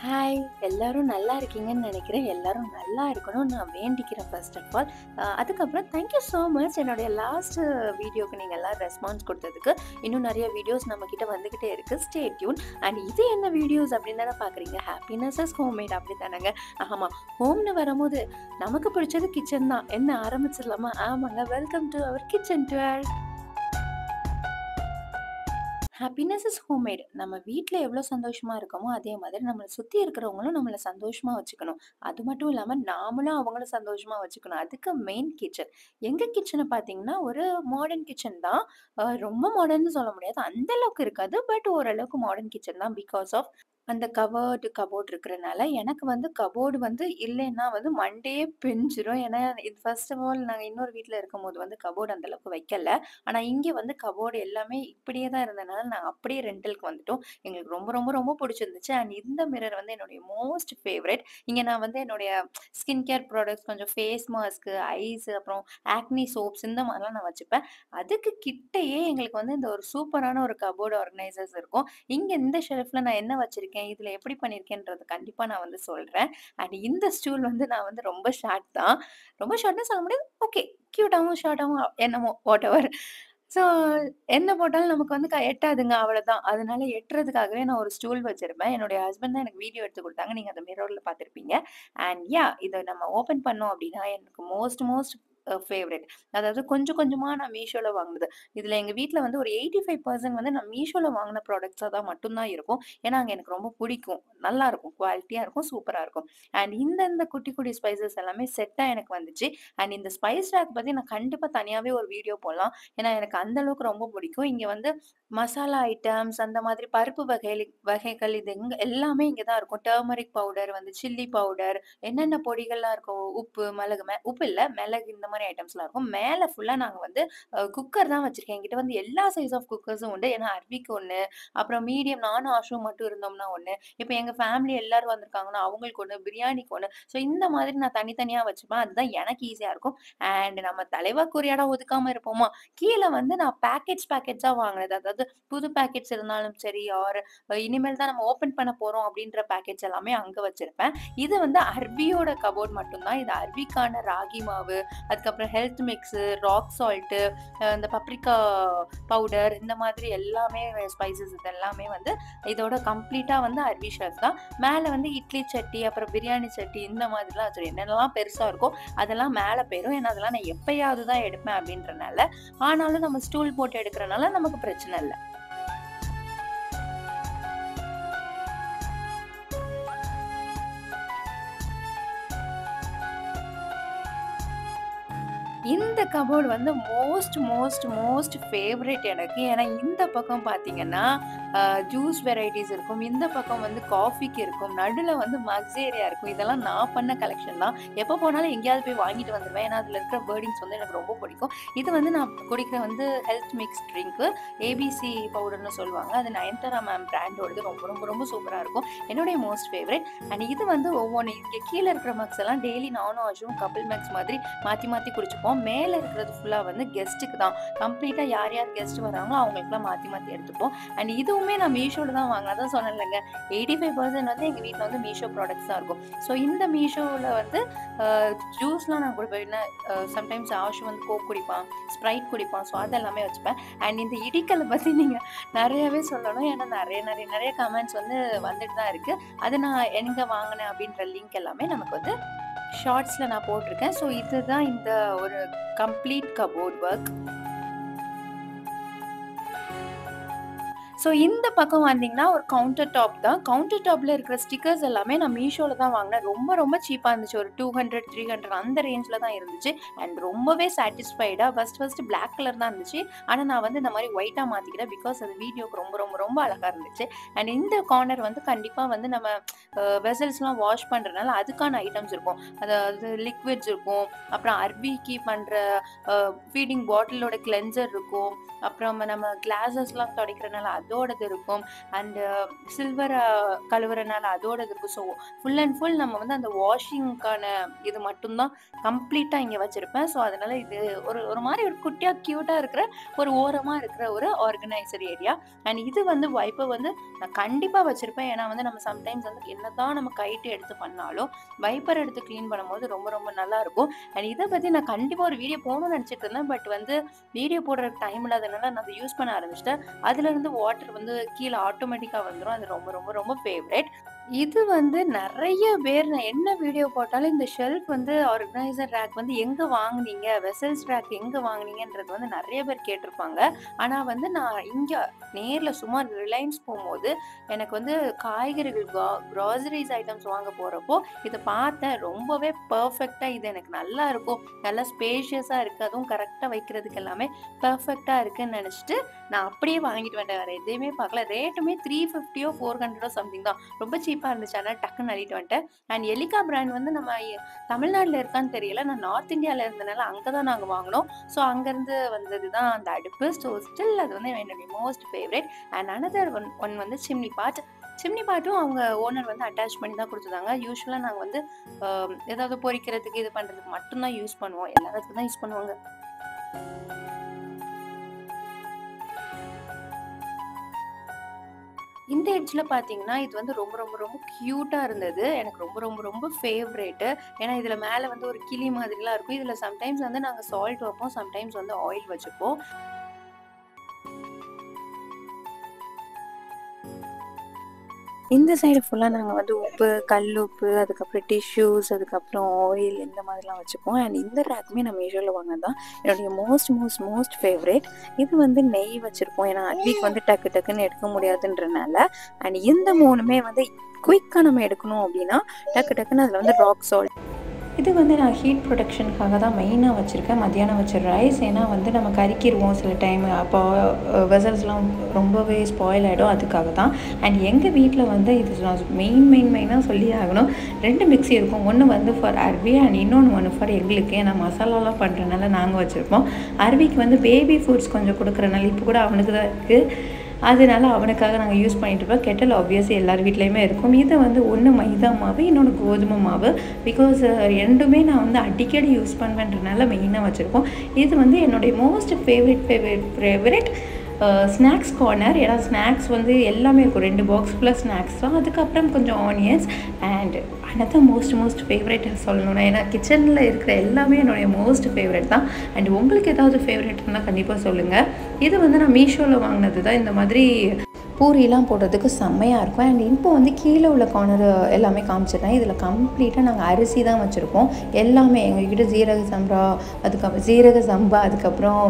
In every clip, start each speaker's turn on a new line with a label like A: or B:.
A: Hi! எல்லாரும் நல்லா இருக்கீங்கன்னு நெனைக்கிறேன். எல்லாரும் நல்லா இருக்கணும்னு நான் வேண்டிக்கிறேன் ஃபர்ஸ்ட் ஆஃப் ஆல். அதுக்கப்புறம் தேங்க் யூ ஸோ மச் என்னுடைய லாஸ்ட் வீடியோக்கு நீங்க எல்லாம் ரெஸ்பான்ஸ் குடுத்ததுக்கு. இன்னும் நெறைய வீடியோஸ் நம்மகிட்ட வந்துகிட்டே இருக்கு. Stay tune. அண்ட் இது என்ன வீடியோஸ் அப்படின்னு தானே பார்க்குறீங்க. ஹேப்பினஸ் இஸ் ஹோம்மேட் அப்படித்தானங்க. ஆமா. ஹோம்னு வரும்போது நமக்கு பிடிச்சது கிச்சன் தான். என்ன ஆரம்பிச்சிடலாமா? ஆமாங்க. Welcome to our kitchen tour. Happiness is homemade. நம்ம வீட்ல எவ்ளோ சந்தோஷமா இருக்கோமோ, அதே மாதிரி நம்மள சுத்தி இருக்கிறவங்களும் நம்மள சந்தோஷமா வச்சுக்கணும். அது மட்டும் இல்லாம நாமளும் அவங்கள சந்தோஷமா வச்சுக்கணும். அதுக்கு மெயின் கிச்சன். எங்க கிச்சன பார்த்தீங்கன்னா, ஒரு மாடர்ன் கிச்சன் தான். ரொம்ப மாடர்ன்னு சொல்ல முடியாது. அந்த அளவுக்கு இருக்காது. பட் ஓரளவுக்கு மாடர்ன் கிச்சன் தான். பிகாஸ் ஆஃப் அந்த கபோர்ட் இருக்கிறனால, எனக்கு வந்து கபோர்டு வந்து இல்லைன்னா வந்து மண்டையே பிஞ்சிரும். ஏன்னா, இது ஃபர்ஸ்ட் ஆஃப் ஆல் நாங்க இன்னொரு வீட்ல இருக்கும்போது வந்து கபோர்டு அந்த அளவுக்கு வைக்கல. ஆனா, இங்க வந்து கபோர்டு எல்லாமே இப்படியே தான் இருந்தனால, நாங்க அப்படியே ரென்டலுக்கு வந்துட்டோம். எங்களுக்கு ரொம்ப, ரொம்ப, ரொம்ப புடிச்சிருந்துச்சு. அண்ட் இந்த மிரர் வந்து என்னுடைய மோஸ்ட் ஃபேவரைட். இங்க நான் வந்து என்னுடைய ஸ்கின் கேர் ப்ராடக்ட்ஸ், கொஞ்சம் ஃபேஸ் மாஸ்க்கு, ஐஸ் அப்புறம் ஆக்னி சோப்ஸ் இந்த மாரிலாம் நான் வச்சுப்பேன். அதுக்கு கிட்டயே எங்களுக்கு வந்து இந்த ஒரு சூப்பரான ஒரு கபோர்டு ஆர்கனைசர்ஸ் இருக்கும். இங்க இந்த ஷெல்ஃப்ல நான் என்ன வச்சிருக்கேன், இதுல எப்படி பண்ணியிருக்கேன்றத கண்டிப்பா நான் வந்து சொல்றேன். அண்ட் இந்த ஸ்டூல் வந்து நான் வந்து ரொம்ப ஷார்ட் தான். ரொம்ப ஷார்ட்ன்னு சொல்ல முடியாது. ஓகே. கியூட்டாவும், ஷார்ட்டாவும் என்னமோ வாட்டெவர். ஸோ என்ன போட்டாலும் நமக்கு வந்து எட்டாதுங்க அவ்வளதான். அதனால எட்டுறதுக்காகவே நான் ஒரு ஸ்டூல் வச்சிருப்பேன். என்னுடைய ஹஸ்பண்ட் தான் எனக்கு வீடியோ எடுத்து குடுத்தாங்க. நீங்க அத மிரர்ல பார்த்திருப்பீங்க. அண்ட் இத நம்ம ஓப்பன் பண்ணோம் அப்டின்னா, எனக்கு மோஸ்ட் ஃபேவரைட். அதாவது கொஞ்சம் கொஞ்சமா நான் மீஷோல வாங்குனது. இதுல எங்க வீட்ல வந்து ஒரு 85% வந்து நான் மீஷோல வாங்குன ப்ராடக்ட்ஸா தான் மட்டும் தான் இருக்கும். ஏன்னா, அங்க எனக்கு ரொம்ப புடிக்கும். நல்லாருக்கும். குவாலிட்டியா இருக்கும். சூப்பரா இருக்கும். அண்ட் இந்த குட்டி குட்டி ஸ்பைசஸ் எல்லாமே செட்டா எனக்கு வந்துச்சு. அண்ட் இந்த ஸ்பைஸ் ரேக் பத்தி நான் கண்டிப்பா தனியாவே ஒரு வீடியோ போடலாம். ஏன்னா, எனக்கு அந்த அளவுக்கு ரொம்ப பிடிக்கும். இங்க வந்து மசாலா ஐட்டம்ஸ் அந்த மாதிரி பருப்பு வகைகள் இது எல்லாமே இங்க தான் இருக்கும். டர்மரிக் பவுடர் வந்து சில்லி பவுடர் என்னென்ன பொடிகள்லாம் இருக்கும். உப்பு, மிளகு உப்பு இல்ல மிளகு இந்த மாரி ஐட்டம்ஸ்லாம் இருக்கும். மேல ஃபுல்லா நாங்க வந்து குக்கர் தான் வச்சிருக்கேன். என்கிட்ட வந்து எல்லா சைஸ் ஆஃப் குக்கர்ஸும் உண்டு. ஏன்னா அர்விக்கு ஒண்ணு, அப்புறம் மீடியம் நானும் ஆஷும் மட்டும் இருந்தோம்னா ஒண்ணு. இப்ப எங்க ஃபேமிலி எல்லாரும் வந்திருக்காங்கன்னா அவங்களுக்கு ஒண்ணு, பிரியாணிக்கு ஒண்ணு. ஸோ இந்த மாதிரி நான் தனித்தனியா வச்சுப்பேன். அதுதான் எனக்கு ஈஸியா இருக்கும். அண்ட் நம்ம தலைவாக்குரிய இடம் ஒதுக்காம இருப்போமா? கீழ வந்து நான் பேக்கெட்ஸா வாங்குனது. அதாவது புது பேக்கெட்ஸ் இருந்தாலும் சரி, ஆர் இனிமேல் தான் நம்ம ஓப்பன் பண்ண போறோம் அப்படின்ற பேக்கெட்ஸ் எல்லாமே அங்க வச்சிருப்பேன். இது வந்து அர்பியோட கபோர்ட் மட்டும் தான். இது அர்பிக்கான ராகி மாவு, அதுக்கப்புறம் ஹெல்த் மிக்ஸு, ராக் சால்ட்டு, இந்த பப்ரிகா பவுடர் இந்த மாதிரி எல்லாமே ஸ்பைசஸ் இது எல்லாமே வந்து இதோட கம்ப்ளீட்டா வந்து அர்வி ஷெஃப் தான். மேல வந்து இட்லி சட்டி, அப்புறம் பிரியாணி சட்டி இந்த மாதிரிலாம் வச்சிருக்கேன். என்னென்னலாம் பெருசா இருக்கோ அதெல்லாம் மேல போயிரும். ஏன்னா அதெல்லாம் நான் எப்பயாவது தான் எடுப்பேன் அப்படின்றனால. ஆனாலும் நம்ம ஸ்டூல் போட்டு எடுக்கிறனால நமக்கு பிரச்சனை இல்ல. இந்த கபோர்ட் வந்து மோஸ்ட் ஃபேவரைட் எனக்கு. ஏன்னா இந்த பக்கம் பார்த்தீங்கன்னா, ஜூஸ் வெரைட்டீஸ் இருக்கும். இந்த பக்கம் வந்து காஃபிக்கு இருக்கும். நடுவுல வந்து மக்ஸ் ஏரியா இருக்கும். இதெல்லாம் நான் பண்ண கலெக்ஷன் தான். எப்போ போனாலும் எங்கேயாவது போய் வாங்கிட்டு வந்துருவேன். ஏன்னா அதில இருக்கிற வேர்டிங்ஸ் வந்து எனக்கு ரொம்ப பிடிக்கும். இது வந்து நான் குடிக்கிற வந்து ஹெல்த் மிக்ஸ் ட்ரிங்க்கு. ஏபிசி பவுடர்ன்னு சொல்லுவாங்க. அது நயன்தாரா மேம் பிராண்டோடது ரொம்ப சூப்பரா இருக்கும். என்னுடைய மோஸ்ட் ஃபேவரைட். அண்ட் இது வந்து ஒவ்வொன்னு இங்க கீழ இருக்கிற மக்ஸ் எல்லாம் டெய்லி நானும் அஜுவும் கபிள் மேக்ஸ் மாதிரி மாத்தி குடிச்சுப்போம். மேல இருக்கிறது ஃபுல்லா வந்து கெஸ்ட்டுக்கு தான். கம்ப்ளீட்டா யார் கெஸ்ட் வராங்களோ அவங்களுக்குலாம் மாத்தி எடுத்துப்போம். அண்ட் இதுவுமே நான் மீஷோல தான் வாங்குனேன். அதான் சொன்னேன்லங்க 85% வந்து எங்க வீட்ல வந்து மீஷோ ப்ராடக்ட்ஸ் தான் இருக்கும். ஸோ இந்த மீஷோல வந்து அ ஜூஸ்லாம் நான் குடிப்பேன். என்ன சம்டைம்ஸ் ஆஷு வந்து கோக் குடிப்பான், ஸ்ப்ரைட் குடிப்பான். ஸோ அதெல்லாமே வச்சுப்பேன். அண்ட் இந்த இடிக்கல்ல பத்தி நீங்க நெறையவே சொல்லணும். ஏன்னா நெறைய கமெண்ட்ஸ் வந்து வந்துட்டு தான் இருக்கு. அது நான் எங்க வாங்குனேன் அப்படின்ற லிங்க் எல்லாமே நமக்கு வந்து ஷார்ட்ஸ்ல நான் போட்டிருக்கேன். ஸோ இதுதான் இந்த ஒரு கம்ப்ளீட் கபோர்ட் ஒர்க். ஸோ இந்த பக்கம் வந்தீங்கன்னா, ஒரு கவுண்டர் டாப் தான். கவுண்டர் டாப்ல இருக்கிற ஸ்டிக்கர்ஸ் எல்லாமே நான் மீஷோல தான் வாங்குனேன். ரொம்ப சீப்பா இருந்துச்சு. ஒரு 200, 300 அந்த ரேஞ்ச்ல தான் இருந்துச்சு. அண்ட் ரொம்பவே சாட்டிஸ்ஃபைடா ஃபர்ஸ்ட் பிளாக் கலர் தான் இருந்துச்சு. ஆனா நான் வந்து இந்த மாரி ஒயிட்டா மாத்திக்கிட்டேன். பிகாஸ் அது வீடியோக்கு ரொம்ப அழகா இருந்துச்சு. அண்ட் இந்த கார்னர் வந்து கண்டிப்பா வந்து நம்ம வெசல்ஸ்லாம் வாஷ் பண்றனால அதுக்கான ஐட்டம்ஸ் இருக்கும். அதாவது லிக்விட்ஸ் இருக்கும். அப்புறம் அர்பிக்கு பண்ற ஃபீடிங் பாட்டிலோட கிளென்சர் இருக்கும். அப்புறம் நம்ம கிளாஸஸ்லாம் துடைக்கிறனால அதோடது இருக்கும். அண்ட் சில்வர் கழுவுறனால அதோடது இருக்கும். ஸோ ஃபுல் அண்ட் ஃபுல் நம்ம வந்து அந்த வாஷிங்க்கான இது மட்டும் தான் கம்ப்ளீட்டா இங்க வச்சிருப்பேன். ஸோ அதனால இது ஒரு ஒரு மாரி ஒரு குட்டியா கியூட்டா இருக்கிற ஒரு ஓரமா இருக்கிற ஒரு ஆர்கனைசர் ஏரியா. அண்ட் இது வந்து வைப்பர் வந்து நான் கண்டிப்பா வச்சிருப்பேன். ஏன்னா வந்து நம்ம சம்டைம்ஸ் வந்து என்னதான் நம்ம கைட்டு எடுத்து பண்ணாலும், வைப்பர் எடுத்து கிளீன் பண்ணும்போது ரொம்ப ரொம்ப நல்லாருக்கும். அண்ட் இத பத்தி நான் கண்டிப்பா ஒரு வீடியோ போடணும்னு நெனச்சுட்டு இருந்தேன். பட் வந்து வீடியோ போடுறதுக்கு டைம் இல்லாதனால நான் அத யூஸ் பண்ண ஆரம்பிச்சுட்டேன். அதுலருந்து வாட்டர் வந்து கீழ ஆட்டோமேட்டிக்கா வந்துரும். அது ரொம்ப ரொம்ப ரொம்ப ஃபேவரைட். இது வந்து நெறைய பேர் நான் என்ன வீடியோ போட்டாலும் இந்த ஷெல்ஃப் வந்து ஆர்கனைசர் ரேக் வந்து எங்க வாங்குனீங்க? வெசல்ஸ் ரேக் எங்க வாங்குனீங்கன்றது வந்து நெறைய பேர் கேட்டிருப்பாங்க. ஆனா வந்து நான் இங்க நேர்ல சும்மா ரிலையன்ஸ் போம்போது, எனக்கு வந்து காய்கறிகள் கிராசரிஸ் ஐட்டம்ஸ் வாங்க போறப்போ, இத பார்த்தேன். ரொம்பவே பெர்ஃபெக்ட்டா இது எனக்கு நல்லா இருக்கும். நல்லா ஸ்பேஷியஸா இருக்கு. அதுவும் கரெக்ட்டா வைக்கிறதுக்கு எல்லாமே பெர்ஃபெக்ட்டா இருக்குன்னு நெனச்சுட்டு, நான் அப்படியே வாங்கிட்டு வந்துட்டேன். வேற எதையுமே பார்க்கல. ரேட்டுமே 350ஓ 400ஓ சம்திங் தான். ரொம்ப சீப்பா இருந்துச்சு. அதனால டக்குன்னு அள்ளிட்டு வந்துட்டேன். அண்ட் எலிகா பிராண்ட் வந்து நம்ம தமிழ்நாட்டுல இருக்கான்னு தெரியல. நான் நார்த் இந்தியால இருந்தனால அங்க தான் நாங்க வாங்குனோம். ஸோ அங்கருந்து வந்தது தான் அந்த அடுப்பு. ஸோ ஸ்டில் அது வந்து என்னுடைய most favourite. And another one வந்து சிம்னி பாட். சிம்னி பாட்டும் அவங்க ஓனர் வந்து அட்டாச் பண்ணி தான் குடுத்துருந்தாங்க. யூசுவலா நாங்க வந்து ஏதாவது பொரிக்கிறதுக்கு, இது பண்றதுக்கு மட்டும் தான் யூஸ் பண்ணுவோம். எல்லாத்துக்கும் தான் யூஸ் பண்ணுவாங்க. இந்த எட்ஜ்ல பார்த்தீங்கன்னா, இது வந்து ரொம்ப ரொம்ப ரொம்ப கியூட்டா இருந்தது. எனக்கு ரொம்ப ரொம்ப ரொம்ப ஃபேவரைட்டு. ஏன்னா, இதுல மேல வந்து ஒரு கிளி மாதிரிலாம் இருக்கும். இதுல சம்டைம்ஸ் வந்து நாங்க சால்ட் வைப்போம். சம்டைம்ஸ் வந்து ஆயில் வச்சுப்போம். இந்த சைடு ஃபுல்லா நாங்க வந்து உப்பு, கல்லுப்பு, அதுக்கப்புறம் டிஷ்யூஸ், அதுக்கப்புறம் ஆயில் இந்த மாதிரிலாம் வச்சுப்போம். அண்ட் இந்த ரேக்குமே நான் மீஷோல வாங்குனது தான். என்னுடைய மோஸ்ட் மோஸ்ட் மோஸ்ட் ஃபேவரைட். இது வந்து நெய் வச்சிருப்போம். ஏன்னா அட்விக்கு வந்து டக்கு டக்குன்னு எடுக்க முடியாதுன்றனால. அண்ட் இந்த 3மே வந்து குயிக்கா நம்ம எடுக்கணும் அப்படின்னா, டக்கு டக்குன்னு அதில வந்து ராக் சால்ட். இது வந்து நான் ஹீட் ப்ரொடெக்ஷனுக்காக தான் மெயினா வச்சிருக்கேன். மத்தியானம் வச்ச ரைஸ். ஏன்னா வந்து நம்ம கருக்கிருவோம் சில டைம். அப்போ வெசல்ஸ்லாம் ரொம்பவே ஸ்பாயில் ஆயிடும். அதுக்காக தான். அண்ட் எங்க வீட்ல வந்து இது நான் மெயினா சொல்லியே ஆகணும். 2 மிக்ஸி இருக்கும். ஒண்ணு வந்து ஃபார் அர்வி அண்ட் இன்னொன்னு ஒண்ணு ஃபார் எங்களுக்கு. ஏன்னா மசாலாலாம் பண்றனால நாங்க வச்சிருப்போம். அர்விக்கு வந்து பேபி ஃபுட்ஸ் கொஞ்சம் குடுக்குறனால இப்போ கூட அவனுக்கு தான் இருக்கு. அதனால அவனுக்காக நாங்க யூஸ் பண்ணிட்டுருப்போம். கெட்டில் ஆப்வியஸ்லி எல்லார் வீட்லயுமே இருக்கும். இது வந்து ஒண்ணு மைதா மாவு, இன்னொன்னு கோதுமை மாவு. பிகாஸ் 2மே நான் வந்து அடிக்கடி யூஸ் பண்ணுவேன்றனால மெயினா வச்சிருக்கோம். இது வந்து என்னுடைய மோஸ்ட் ஃபேவரைட் ஸ்நாக்ஸ் கார்னர். ஏன்னா ஸ்நாக்ஸ் வந்து எல்லாமே இருக்கும். 2 பாக்ஸ் ஃபுல்லா ஸ்நாக்ஸ் தான். அதுக்கப்புறம் கொஞ்சம் onions and another most favourite சொல்லணும்னா, ஏன்னா கிச்சனில் இருக்கிற எல்லாமே என்னுடைய மோஸ்ட் ஃபேவரைட் தான். அண்ட் உங்களுக்கு ஏதாவது ஃபேவரைட் இருந்தால் கண்டிப்பாக சொல்லுங்கள். இது வந்து நான் மீஷோவில் வாங்கினது தான். இந்த மாதிரி பூரிலாம் போடுறதுக்கு செம்மையாக இருக்கும். அண்ட் இப்போ வந்து கீழே உள்ள கார்னர் எல்லாமே காமிச்சிடுறேன். இதில் கம்ப்ளீட்டாக நாங்கள் அரிசி தான் வச்சுருக்கோம். எல்லாமே எங்ககிட்ட ஜீரக சம்பா, அதுக்கப்புறம்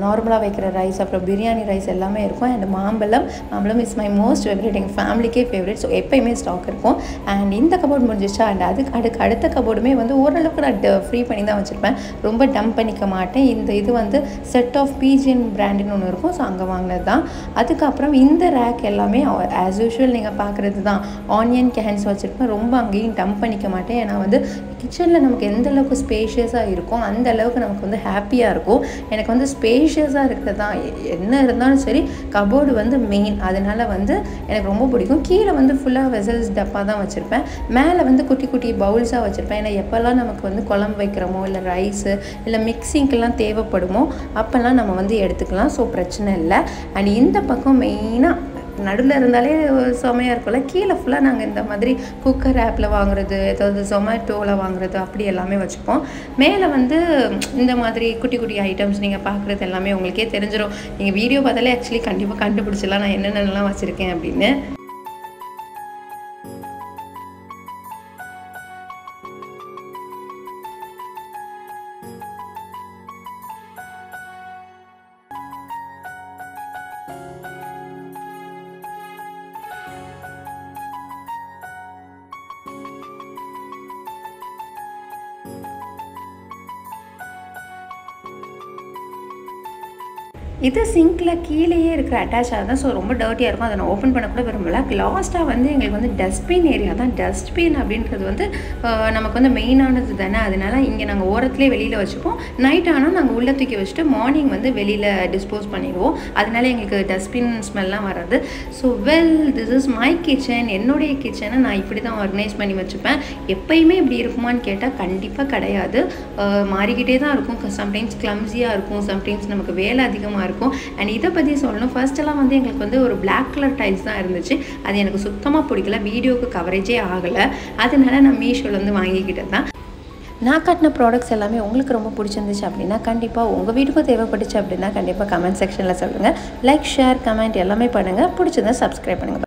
A: நார்மலாக வைக்கிற ரைஸ், அப்புறம் பிரியாணி ரைஸ் எல்லாமே இருக்கும். அண்ட் மாம்பழம் இஸ் மை மோஸ்ட் ஃபேவரட். எங்கள் ஃபேமிலிக்கே ஃபேவரட். ஸோ எப்போயுமே ஸ்டாக் இருக்கும். அண்ட் இந்த கபோர்ட் முடிஞ்சிச்சா. அண்ட் அதுக்கு அடுத்த கபோர்டுமே வந்து ஓரளவுக்கு நான் ஃப்ரீ பண்ணி தான் வச்சுருப்பேன். ரொம்ப டம்ப் பண்ணிக்க மாட்டேன். இது வந்து செட் ஆஃப் பிஜிஎன் பிராண்டுன்னு ஒன்று இருக்கும். ஸோ அங்கே வாங்கினது தான். அதுக்கப்புறம் இந்த ரேக் எல்லாமே ஆஸ் யூஷுவல் நீங்கள் பார்க்குறது தான். ஆனியன் கேன்ஸ் வச்சுருப்பேன். ரொம்ப அங்கேயும் டம்ப் பண்ணிக்க மாட்டேன். ஏன்னா வந்து கிச்சனில் நமக்கு எந்த அளவுக்கு ஸ்பேஷியஸாக இருக்கும் அந்த அளவுக்கு நமக்கு வந்து ஹாப்பியாக இருக்கும். எனக்கு வந்து ஸ்பேஷியஸாக இருக்கிறது தான் என்ன இருந்தாலும் சரி. கபோர்டு வந்து மெயின். அதனால வந்து எனக்கு ரொம்ப பிடிக்கும். கீழே வந்து ஃபுல்லாக வெசல்ஸ் டப்பா தான் வச்சுருப்பேன். மேலே வந்து குட்டி குட்டி பவுல்ஸாக வச்சுருப்பேன். ஏன்னா எப்போல்லாம் நமக்கு வந்து குழம்பு வைக்கிறோமோ இல்லை ரைஸு இல்லை மிக்சிங்கெல்லாம் தேவைப்படுமோ அப்போல்லாம் நம்ம வந்து எடுத்துக்கலாம். ஸோ பிரச்சனை இல்லை. அண்ட் இந்த பக்கம் மெயினாக நடுவில் இருந்தாலே செமையாக இருக்கும்ல. கீழே ஃபுல்லாக நாங்கள் இந்த மாதிரி குக்கர் ஆப்பில் வாங்குறது, ஏதாவது ஜொமேட்டோவில் வாங்குறது அப்படி எல்லாமே வச்சுப்போம். மேலே வந்து இந்த மாதிரி குட்டி குட்டி ஐட்டம்ஸ் நீங்கள் பார்க்குறது எல்லாமே உங்களுக்கே தெரிஞ்சிடும். நீங்கள் வீடியோ பார்த்தாலே ஆக்சுவலி கண்டிப்பாக கண்டுபிடிச்சிடலாம் நான் என்னென்னலாம் வச்சுருக்கேன் அப்படின்னு. இது சிங்க்ல கீழேயே இருக்கிற அட்டாச் ஆகுதான். ஸோ ரொம்ப டர்ட்டியா இருக்கும். அத நான் ஓப்பன் பண்ண கூட விரும்பல. லாஸ்ட்டா வந்து எங்களுக்கு வந்து டஸ்ட்பின் ஏரியா தான். டஸ்ட்பின் அப்படின்றது வந்து நமக்கு வந்து மெயினானது தானே. அதனால இங்க நாங்க ஓரத்திலேயே வெளியில வச்சுப்போம். நைட் ஆனா நாங்க உள்ள தூக்கி வச்சுட்டு மார்னிங் வந்து வெளியில டிஸ்போஸ் பண்ணிடுவோம். அதனால எங்களுக்கு டஸ்ட்பின் ஸ்மெல்லாம் வராது. So this is my kitchen. என்னுடைய கிச்சனை நான் இப்படி தான் ஆர்கனைஸ் பண்ணி வச்சுப்பேன். எப்பயுமே இப்படி இருக்குமான்னு கேட்டால் கண்டிப்பாக கிடையாது. மாறிக்கிட்டே தான் இருக்கும். சம்டைம்ஸ் கிளம்ஸியாக இருக்கும், சம்டைம்ஸ் நமக்கு வேலை அதிகமாக இருக்கும். அண்ட் இதை பற்றி சொல்லணும், ஃபர்ஸ்ட்டெல்லாம் வந்து எங்களுக்கு வந்து ஒரு பிளாக் கலர் டைல்ஸ் தான் இருந்துச்சு. அது எனக்கு சுத்தமாக பிடிக்கல, வீடியோவுக்கு கவரேஜே ஆகலை. அதனால நான் மீஷோவில் வந்து வாங்கிக்கிட்டது தான். நான் காட்டின ப்ராடக்ட்ஸ் எல்லாமே உங்களுக்கு ரொம்ப பிடிச்சிருந்துச்சு அப்படின்னா கண்டிப்பாக உங்கள் வீட்டுக்கும் தேவைப்பட்டுச்சு அப்படின்னா கண்டிப்பாக கமெண்ட் செக்ஷனில் சொல்லுங்கள். லைக், ஷேர், கமெண்ட் எல்லாமே பண்ணுங்கள். பிடிச்சிருந்தா சப்ஸ்கிரைப் பண்ணுங்கள்.